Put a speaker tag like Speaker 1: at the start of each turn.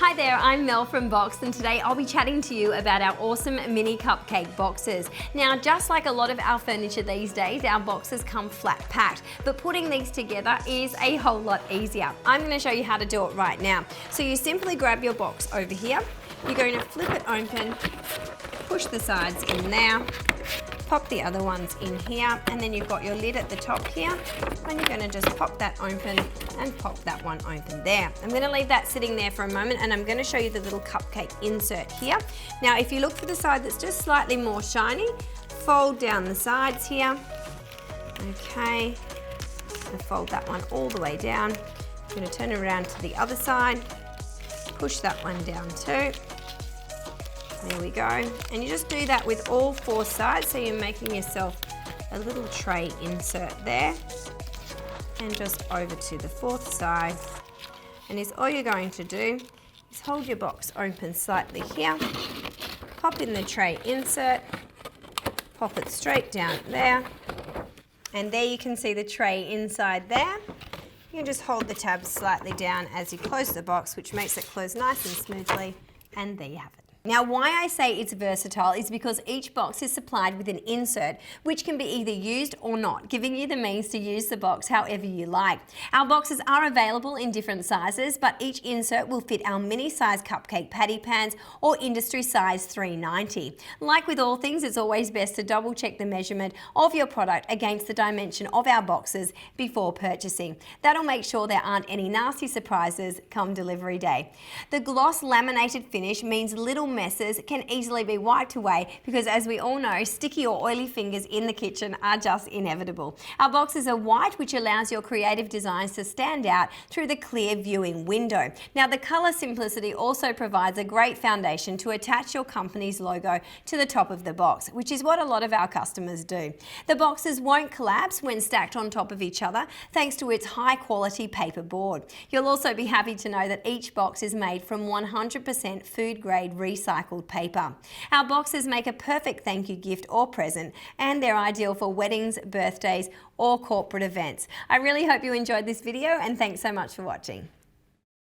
Speaker 1: Hi there, I'm Mel from Box, and today I'll be chatting to you about our awesome mini cupcake boxes. Now, just like a lot of our furniture these days, our boxes come flat packed, but putting these together is a whole lot easier. I'm going to show you how to do it right now. So you simply grab your box over here, you're going to flip it open, push the sides in there, pop the other ones in here, and then you've got your lid at the top here, and you're going to just pop that open and pop that one open there. I'm going to leave that sitting there for a moment, and I'm going to show you the little cupcake insert here. Now, if you look for the side that's just slightly more shiny, fold down the sides here. Okay, and fold that one all the way down. I'm going to turn it around to the other side, push that one down too. There we go. And you just do that with all four sides, so you're making yourself a little tray insert there. And just over to the fourth side. And all you're going to do is hold your box open slightly here, pop in the tray insert, pop it straight down there. And there you can see the tray inside there. You can just hold the tab slightly down as you close the box, which makes it close nice and smoothly. And there you have it. Now, why I say it's versatile is because each box is supplied with an insert which can be either used or not, giving you the means to use the box however you like. Our boxes are available in different sizes, but each insert will fit our mini size cupcake patty pans or industry size 390. Like with all things, it's always best to double check the measurement of your product against the dimension of our boxes before purchasing. That'll make sure there aren't any nasty surprises come delivery day. The gloss laminated finish means little messes can easily be wiped away because, as we all know, sticky or oily fingers in the kitchen are just inevitable. Our boxes are white, which allows your creative designs to stand out through the clear viewing window. Now, the colour simplicity also provides a great foundation to attach your company's logo to the top of the box, which is what a lot of our customers do. The boxes won't collapse when stacked on top of each other thanks to its high quality paperboard. You'll also be happy to know that each box is made from 100% food grade recycled paper. Our boxes make a perfect thank you gift or present, and they're ideal for weddings, birthdays, or corporate events. I really hope you enjoyed this video, and thanks so much for watching.